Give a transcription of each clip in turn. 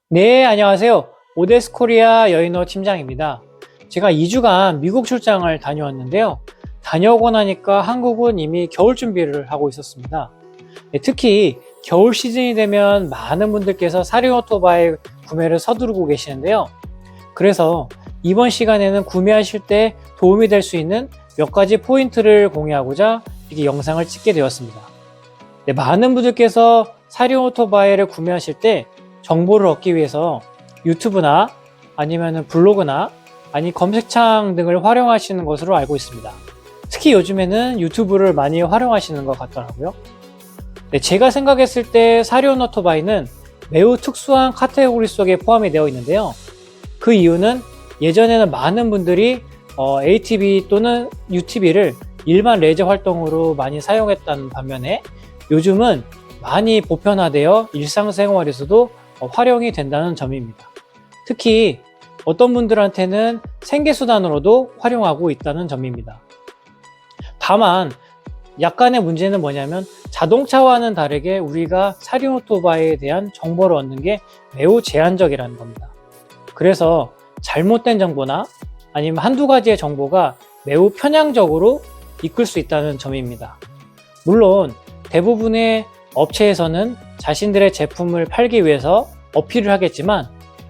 네, 안녕하세요. 오데스 코리아 여인어 팀장입니다. 제가 2주간 미국 출장을 다녀왔는데요. 다녀오고 나니까 한국은 이미 겨울 준비를 하고 있었습니다. 네, 특히 겨울 시즌이 되면 많은 분들께서 사륜 오토바이 구매를 서두르고 계시는데요. 그래서 이번 시간에는 구매하실 때 도움이 될 수 있는 몇 가지 포인트를 공유하고자 이렇게 영상을 찍게 되었습니다. 네, 많은 분들께서 사륜 오토바이를 구매하실 때 정보를 얻기 위해서 유튜브나 아니면 블로그나 아니 검색창 등을 활용하시는 것으로 알고 있습니다. 특히 요즘에는 유튜브를 많이 활용하시는 것 같더라고요. 네, 제가 생각했을 때 사륜 오토바이는 매우 특수한 카테고리 속에 포함이 되어 있는데요. 그 이유는 예전에는 많은 분들이 ATV 또는 UTV를 일반 레저 활동으로 많이 사용했다는 반면에 요즘은 많이 보편화되어 일상생활에서도 활용이 된다는 점입니다. 특히 어떤 분들한테는 생계수단으로도 활용하고 있다는 점입니다. 다만 약간의 문제는 뭐냐면 자동차와는 다르게 우리가 사륜 오토바이에 대한 정보를 얻는 게 매우 제한적이라는 겁니다. 그래서 잘못된 정보나 아니면 한두 가지의 정보가 매우 편향적으로 이끌 수 있다는 점입니다. 물론 대부분의 업체에서는 자신들의 제품을 팔기 위해서 어필을 하겠지만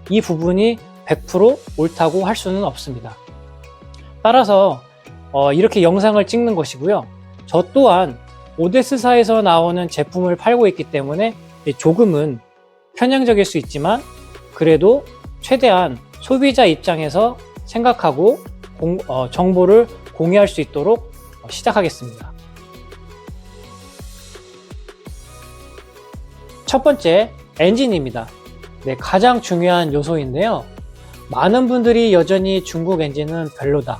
이 부분이 100% 옳다고 할 수는 없습니다. 따라서 이렇게 영상을 찍는 것이고요. 저 또한 오데스사에서 나오는 제품을 팔고 있기 때문에 조금은 편향적일 수 있지만 그래도 최대한 소비자 입장에서 생각하고 정보를 공유할 수 있도록 시작하겠습니다. 첫 번째, 엔진입니다. 네, 가장 중요한 요소인데요. 많은 분들이 여전히 중국 엔진은 별로다,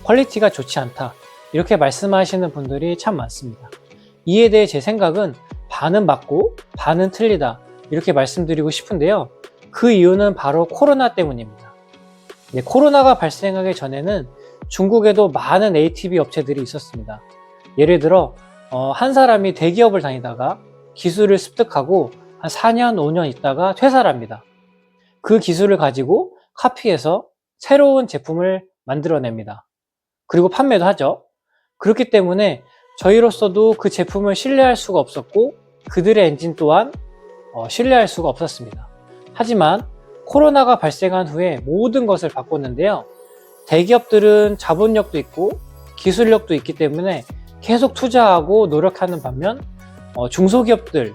퀄리티가 좋지 않다, 이렇게 말씀하시는 분들이 참 많습니다. 이에 대해 제 생각은 반은 맞고 반은 틀리다, 이렇게 말씀드리고 싶은데요. 그 이유는 바로 코로나 때문입니다. 네, 코로나가 발생하기 전에는 중국에도 많은 ATV 업체들이 있었습니다. 예를 들어 한 사람이 대기업을 다니다가 기술을 습득하고 한 4년, 5년 있다가 퇴사를 합니다. 그 기술을 가지고 카피해서 새로운 제품을 만들어냅니다. 그리고 판매도 하죠. 그렇기 때문에 저희로서도 그 제품을 신뢰할 수가 없었고 그들의 엔진 또한 신뢰할 수가 없었습니다. 하지만 코로나가 발생한 후에 모든 것을 바꿨는데요. 대기업들은 자본력도 있고 기술력도 있기 때문에 계속 투자하고 노력하는 반면 중소기업들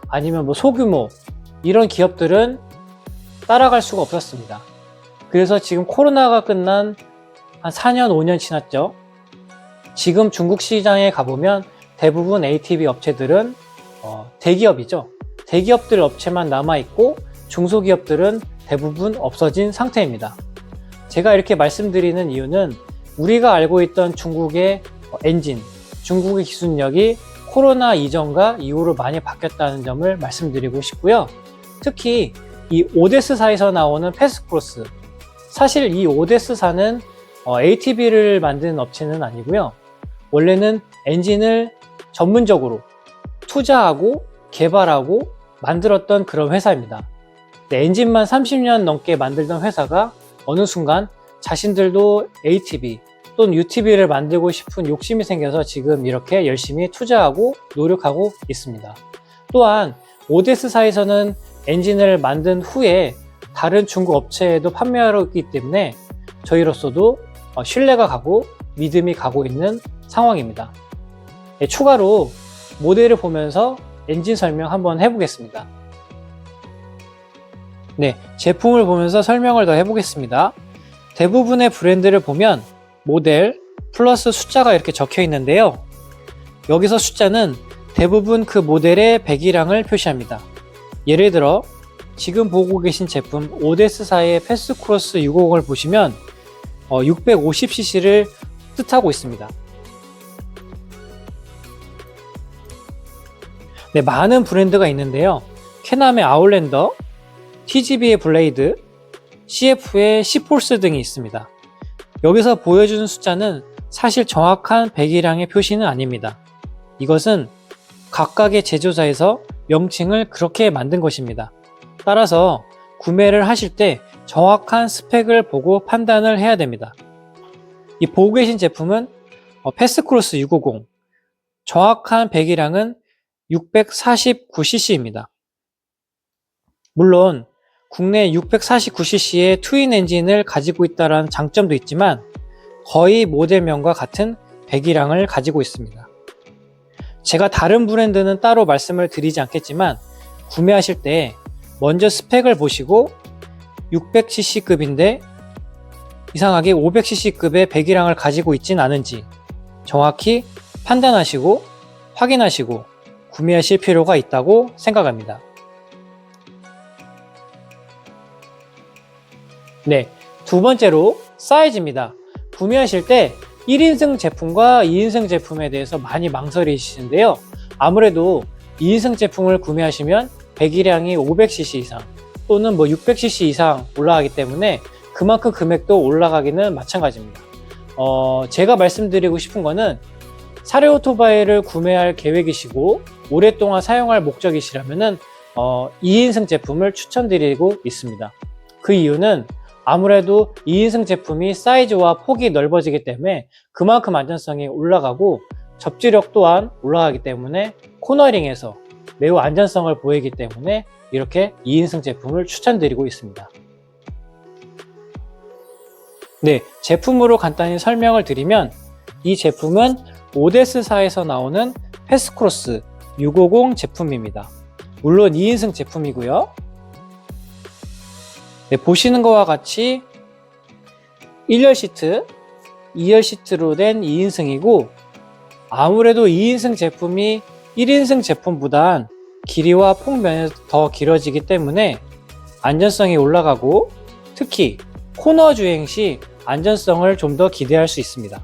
아니면 소규모 이런 기업들은 따라갈 수가 없었습니다. 그래서 지금 코로나가 끝난 한 4년, 5년 지났죠. 지금 중국 시장에 가보면 대부분 ATV 업체들은 대기업이죠. 대기업들 업체만 남아있고 중소기업들은 대부분 없어진 상태입니다. 제가 이렇게 말씀드리는 이유는 우리가 알고 있던 중국의 엔진, 중국의 기술력이 코로나 이전과 이후로 많이 바뀌었다는 점을 말씀드리고 싶고요. 특히 이 오데스사에서 나오는 패스크로스, 사실 이 오데스사는 ATV를 만드는 업체는 아니고요. 원래는 엔진을 전문적으로 투자하고 개발하고 만들었던 그런 회사입니다. 엔진만 30년 넘게 만들던 회사가 어느 순간 자신들도 ATV 또는 UTV를 만들고 싶은 욕심이 생겨서 지금 이렇게 열심히 투자하고 노력하고 있습니다. 또한 오데스사에서는 엔진을 만든 후에 다른 중국 업체에도 판매하러 있기 때문에 저희로서도 신뢰가 가고 믿음이 가고 있는 상황입니다. 추가로 모델을 보면서 엔진 설명 한번 해보겠습니다. 네, 제품을 보면서 설명을 더 해보겠습니다. 대부분의 브랜드를 보면 모델 플러스 숫자가 이렇게 적혀 있는데요. 여기서 숫자는 대부분 그 모델의 배기량을 표시합니다. 예를 들어 지금 보고 계신 제품 오데스사의 패스크로스 650을 보시면 650cc를 뜻하고 있습니다. 네, 많은 브랜드가 있는데요. 캐남의 아웃랜더, TGV의 블레이드, CF의 시폴스 등이 있습니다. 여기서 보여주는 숫자는 사실 정확한 배기량의 표시는 아닙니다. 이것은 각각의 제조사에서 명칭을 그렇게 만든 것입니다. 따라서 구매를 하실 때 정확한 스펙을 보고 판단을 해야 됩니다. 이 보고 계신 제품은 패스크로스 650, 정확한 배기량은 649cc입니다. 물론 국내 649cc의 트윈 엔진을 가지고 있다는 장점도 있지만 거의 모델명과 같은 배기량을 가지고 있습니다. 제가 다른 브랜드는 따로 말씀을 드리지 않겠지만 구매하실 때 먼저 스펙을 보시고 600cc급인데 이상하게 500cc급의 배기량을 가지고 있진 않은지 정확히 판단하시고 확인하시고 구매하실 필요가 있다고 생각합니다. 네, 두 번째로 사이즈입니다. 구매하실 때 1인승 제품과 2인승 제품에 대해서 많이 망설이시는데요. 아무래도 2인승 제품을 구매하시면 배기량이 500cc 이상 또는 600cc 이상 올라가기 때문에 그만큼 금액도 올라가기는 마찬가지입니다. 제가 말씀드리고 싶은 거는 사례 오토바이를 구매할 계획이시고 오랫동안 사용할 목적이시라면은 2인승 제품을 추천드리고 있습니다. 그 이유는 아무래도 2인승 제품이 사이즈와 폭이 넓어지기 때문에 그만큼 안전성이 올라가고 접지력 또한 올라가기 때문에 코너링에서 매우 안전성을 보이기 때문에 이렇게 2인승 제품을 추천드리고 있습니다. 네, 제품으로 간단히 설명을 드리면 이 제품은 오데스사에서 나오는 패스크로스 650 제품입니다. 물론 2인승 제품이고요. 네, 보시는 것과 같이 1열 시트, 2열 시트로 된 2인승이고 아무래도 2인승 제품이 1인승 제품보단 길이와 폭면에서 더 길어지기 때문에 안전성이 올라가고 특히 코너 주행 시 안전성을 좀 더 기대할 수 있습니다.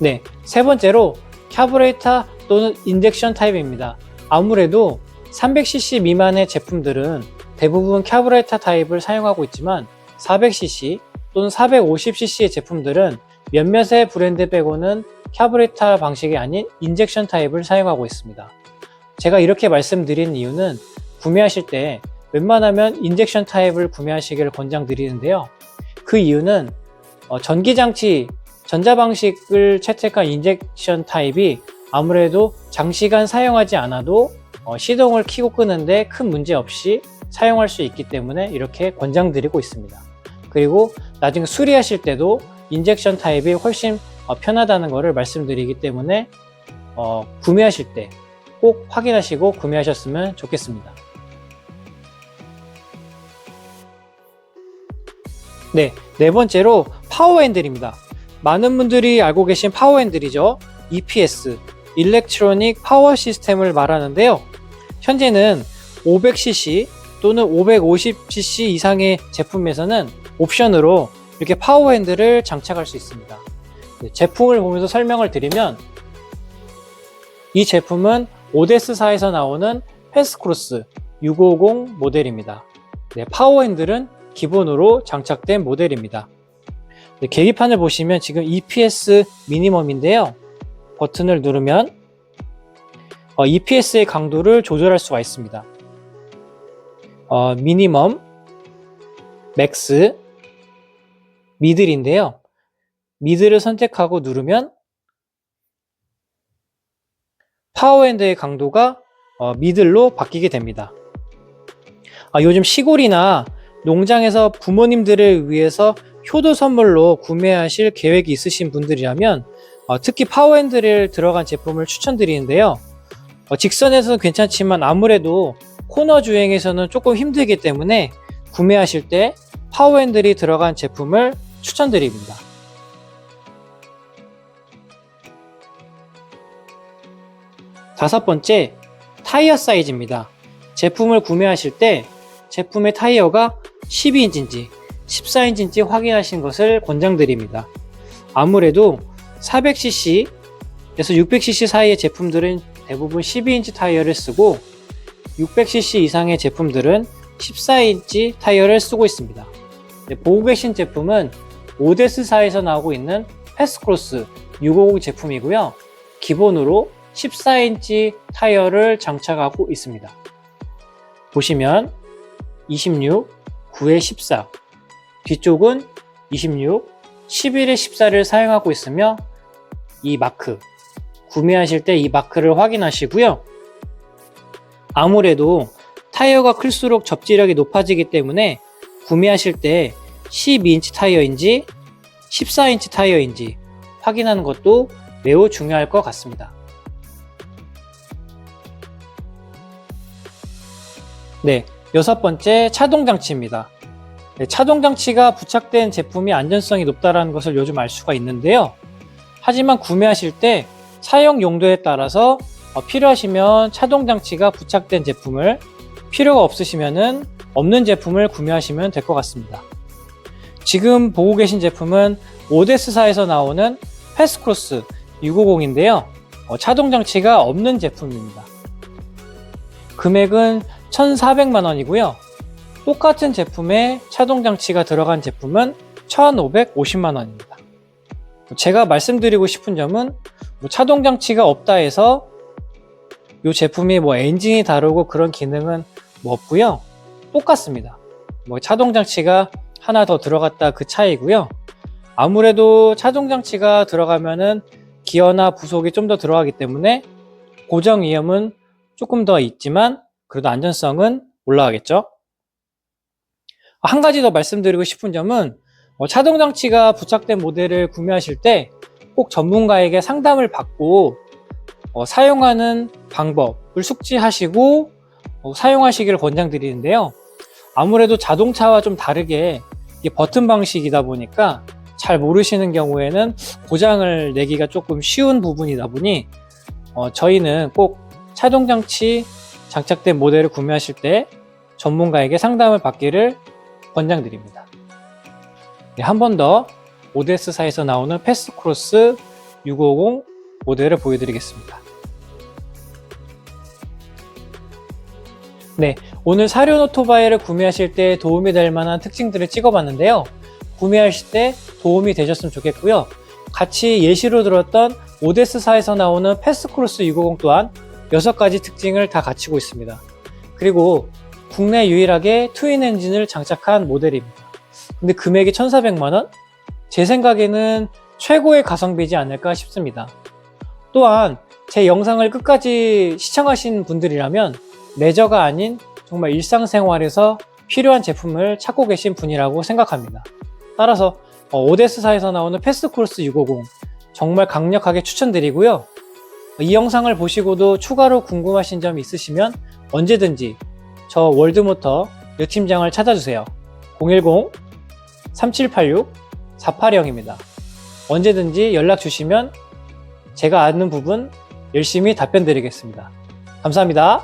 네, 세 번째로 카부레이터 또는 인젝션 타입입니다. 아무래도 300cc 미만의 제품들은 대부분 카부레이터 타입을 사용하고 있지만 400cc 또는 450cc의 제품들은 몇몇의 브랜드 빼고는 카부레이터 방식이 아닌 인젝션 타입을 사용하고 있습니다. 제가 이렇게 말씀드린 이유는 구매하실 때 웬만하면 인젝션 타입을 구매하시기를 권장드리는데요. 그 이유는 전기장치, 전자방식을 채택한 인젝션 타입이 아무래도 장시간 사용하지 않아도 시동을 켜고 끄는데 큰 문제 없이 사용할 수 있기 때문에 이렇게 권장드리고 있습니다. 그리고 나중에 수리하실 때도 인젝션 타입이 훨씬 편하다는 것을 말씀드리기 때문에 구매하실 때 꼭 확인하시고 구매하셨으면 좋겠습니다. 네, 네 번째로 파워 핸들입니다. 많은 분들이 알고 계신 파워 핸들이죠. EPS, 일렉트로닉 파워 시스템을 말하는데요. 현재는 500cc 또는 550cc 이상의 제품에서는 옵션으로 이렇게 파워 핸들을 장착할 수 있습니다. 네, 제품을 보면서 설명을 드리면 이 제품은 오데스사에서 나오는 패스크로스 650 모델입니다. 네, 파워 핸들은 기본으로 장착된 모델입니다. 네, 계기판을 보시면 지금 EPS 미니멈인데요. 버튼을 누르면 EPS의 강도를 조절할 수가 있습니다. 미니멈, 맥스, 미들인데요. 미들을 선택하고 누르면 파워핸드의 강도가 미들로 바뀌게 됩니다. 요즘 시골이나 농장에서 부모님들을 위해서 효도 선물로 구매하실 계획이 있으신 분들이라면 특히 파워핸들을 들어간 제품을 추천드리는데요. 직선에서는 괜찮지만 아무래도 코너 주행에서는 조금 힘들기 때문에 구매하실 때 파워핸들이 들어간 제품을 추천드립니다. 다섯 번째, 타이어 사이즈입니다. 제품을 구매하실 때 제품의 타이어가 12인치인지 14인치인지 확인하신 것을 권장드립니다. 아무래도 400cc에서 600cc 사이의 제품들은 대부분 12인치 타이어를 쓰고 600cc 이상의 제품들은 14인치 타이어를 쓰고 있습니다. 네, 보고 계신 제품은 오데스사에서 나오고 있는 패스크로스 650 제품이고요. 기본으로 14인치 타이어를 장착하고 있습니다. 보시면 26, 9에 14, 뒤쪽은 26, 11에 14를 사용하고 있으며 이 마크, 구매하실 때 이 마크를 확인하시고요. 아무래도 타이어가 클수록 접지력이 높아지기 때문에 구매하실 때 12인치 타이어인지 14인치 타이어인지 확인하는 것도 매우 중요할 것 같습니다. 네, 여섯 번째 차동장치입니다. 네, 차동장치가 부착된 제품이 안전성이 높다는 것을 요즘 알 수가 있는데요. 하지만 구매하실 때 사용 용도에 따라서 필요하시면 차동장치가 부착된 제품을, 필요가 없으시면 없는 제품을 구매하시면 될 것 같습니다. 지금 보고 계신 제품은 오데스사에서 나오는 패스크로스 650인데요. 차동장치가 없는 제품입니다. 금액은 1,400만 원이고요. 똑같은 제품에 차동장치가 들어간 제품은 1,550만 원입니다. 제가 말씀드리고 싶은 점은 차동장치가 없다 해서 이 제품이 엔진이 다르고 그런 기능은 없고요. 똑같습니다. 차동장치가 하나 더 들어갔다 그 차이고요. 아무래도 차동장치가 들어가면은 기어나 부속이 좀 더 들어가기 때문에 고정 위험은 조금 더 있지만 그래도 안전성은 올라가겠죠. 한 가지 더 말씀드리고 싶은 점은 차동장치가 부착된 모델을 구매하실 때 꼭 전문가에게 상담을 받고 사용하는 방법을 숙지하시고 사용하시기를 권장드리는데요. 아무래도 자동차와 좀 다르게 이게 버튼 방식이다 보니까 잘 모르시는 경우에는 고장을 내기가 조금 쉬운 부분이다 보니 저희는 꼭 차동장치 장착된 모델을 구매하실 때 전문가에게 상담을 받기를 권장드립니다. 네, 한 번 더 오데스사에서 나오는 패스크로스 650 모델을 보여드리겠습니다. 네, 오늘 사륜 오토바이를 구매하실 때 도움이 될 만한 특징들을 찍어봤는데요. 구매하실 때 도움이 되셨으면 좋겠고요. 같이 예시로 들었던 오데스사에서 나오는 패스크로스 650 또한 6가지 특징을 다 갖추고 있습니다. 그리고 국내 유일하게 트윈 엔진을 장착한 모델입니다. 근데 금액이 1,400만 원? 제 생각에는 최고의 가성비지 않을까 싶습니다. 또한 제 영상을 끝까지 시청하신 분들이라면 레저가 아닌 정말 일상생활에서 필요한 제품을 찾고 계신 분이라고 생각합니다. 따라서 오데스사에서 나오는 패스크로스 650 정말 강력하게 추천드리고요. 이 영상을 보시고도 추가로 궁금하신 점이 있으시면 언제든지 저 월드모터 여 팀장을 찾아주세요. 010-3786-480입니다. 언제든지 연락 주시면 제가 아는 부분 열심히 답변 드리겠습니다. 감사합니다.